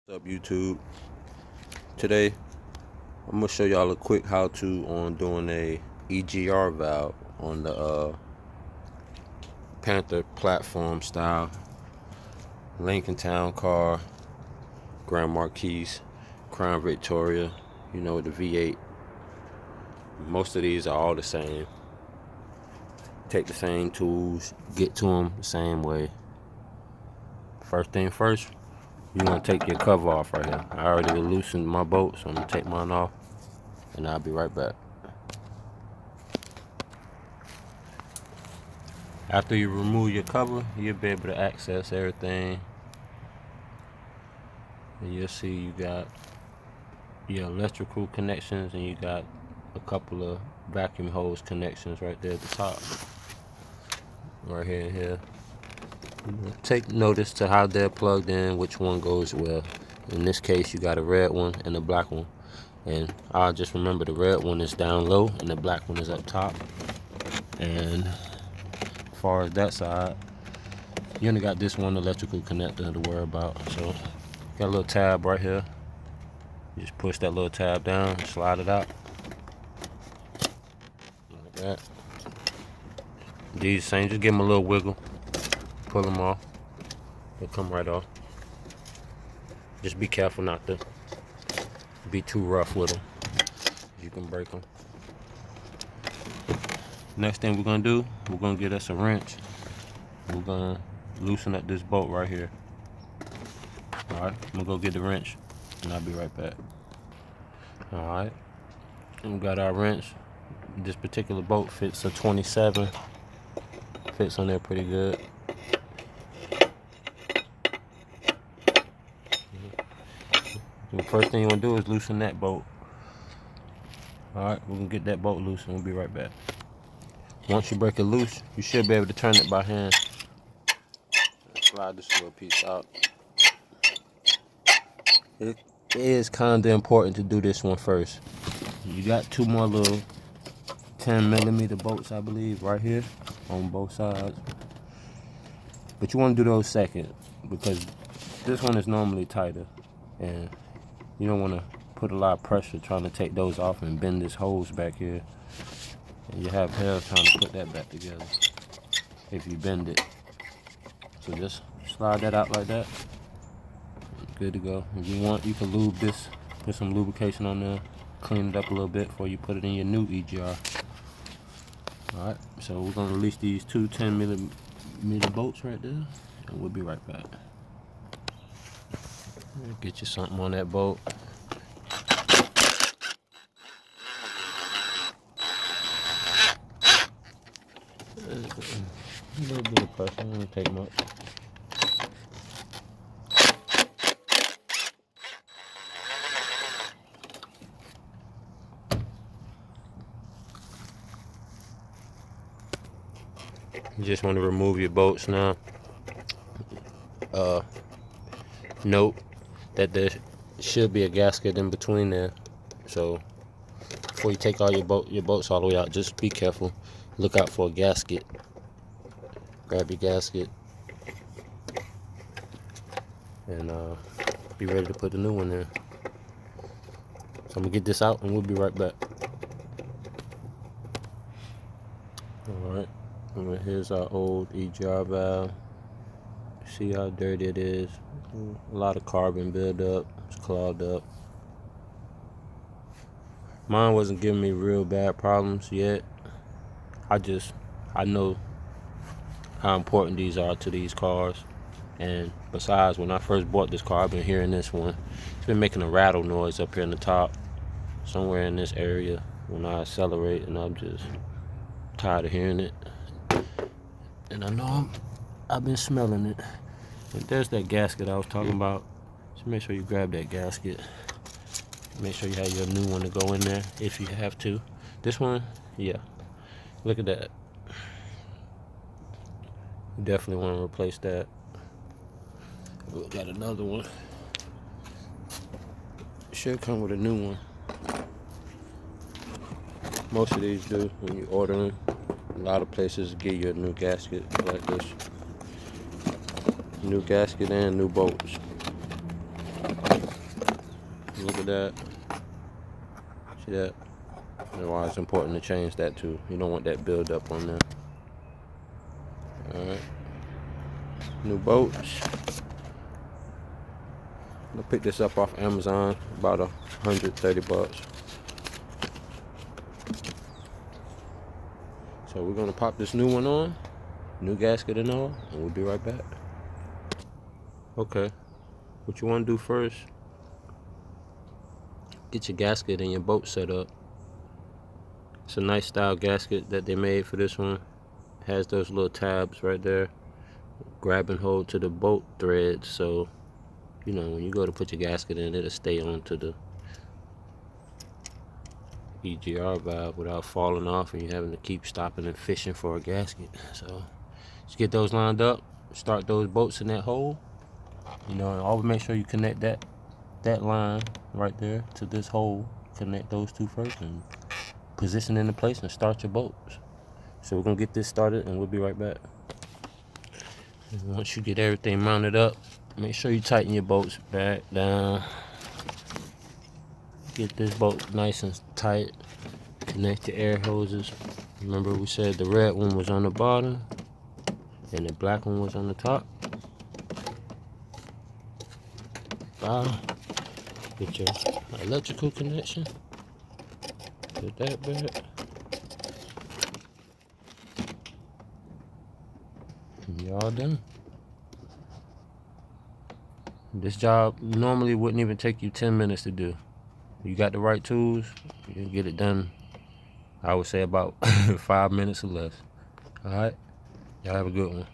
What's up, YouTube? Today I'm gonna show y'all a quick how-to on doing a EGR valve on the Panther platform style Lincoln Town Car, Grand Marquis, Crown Victoria. You know, the V8. Most of these are all the same. Take the same tools, get to them the same way. First thing first, you want to take your cover off right here. I already loosened my bolt, so I'm going to take mine off, and I'll be right back. After you remove your cover, you'll be able to access everything. And you'll see you got your electrical connections, and you got a couple of vacuum hose connections right there at the top. Right here and here. Take notice to how they're plugged in, which one goes where. In this case, you got a red one and a black one. And I'll just remember the red one is down low and the black one is up top. And as far as that side, you only got this one electrical connector to worry about. So got a little tab right here. You just push that little tab down and slide it out. Like that. These same, just give them a little wiggle. Pull them off. They'll come right off. Just be careful not to be too rough with them. You can break them. Next thing we're gonna do, we're gonna get us a wrench. We're gonna loosen up this bolt right here. Alright, I'm gonna go get the wrench and I'll be right back. Alright, and we got our wrench. This particular bolt fits a 27. Fits on there pretty good. The first thing you want to do is loosen that bolt. Alright, we're going to get that bolt loose and we'll be right back. Once you break it loose, you should be able to turn it by hand. Slide this little piece out. It is kind of important to do this one first. You got two more little 10mm bolts, I believe, right here on both sides. But you want to do those second because this one is normally tighter. And you don't want to put a lot of pressure trying to take those off and bend this hose back here. And you have hell trying to put that back together if you bend it. So just slide that out like that. Good to go. If you want, you can lube this, put some lubrication on there, clean it up a little bit before you put it in your new EGR. Alright, so we're going to release these two 10mm bolts right there, and we'll be right back. Get you something on that bolt. A little bit of pressure, it won't take much. You just want to remove your bolts now. Note that there should be a gasket in between there. So before you take all your bolts all the way out, just be careful. Look out for a gasket. Grab your gasket and be ready to put the new one in. So I'm gonna get this out and we'll be right back. Alright, here's our old EGR valve. See how dirty it is. A lot of carbon buildup. It's clogged up. Mine wasn't giving me real bad problems yet. I know how important these are to these cars. And besides, when I first bought this car, I've been hearing this one. It's been making a rattle noise up here in the top, somewhere in this area when I accelerate, and I'm just tired of hearing it. And I know I've been smelling it. And there's that gasket I was talking about. So make sure you grab that gasket. Make sure you have your new one to go in there if you have to. This one, yeah. Look at that. You definitely want to replace that. We got another one. Should come with a new one. Most of these do when you order them. A lot of places give you a new gasket like this. New gasket and new bolts. Look at that. See that? That's why it's important to change that too. You don't want that build up on there. Alright. New bolts. I picked this up off Amazon, about 130 bucks. So we're gonna pop this new one on, new gasket and all, and we'll be right back. Okay, what you wanna do first, get your gasket and your bolt set up. It's a nice style gasket that they made for this one. It has those little tabs right there, grab and hold to the bolt threads, so you know when you go to put your gasket in, it'll stay onto the EGR valve without falling off and you having to keep stopping and fishing for a gasket. So just get those lined up, start those bolts in that hole, you know, and always make sure you connect that line right there to this hole. Connect those two first and position into place and start your bolts. So we're gonna get this started and we'll be right back. And once you get everything mounted up, make sure you tighten your bolts back down. Get this bolt nice and tight. Connect your air hoses. Remember we said the red one was on the bottom and the black one was on the top. Get your electrical connection. Put that back. And you're all done. This job normally wouldn't even take you 10 minutes to do. You got the right tools, you can get it done, I would say about 5 minutes or less. Alright, y'all have a good one.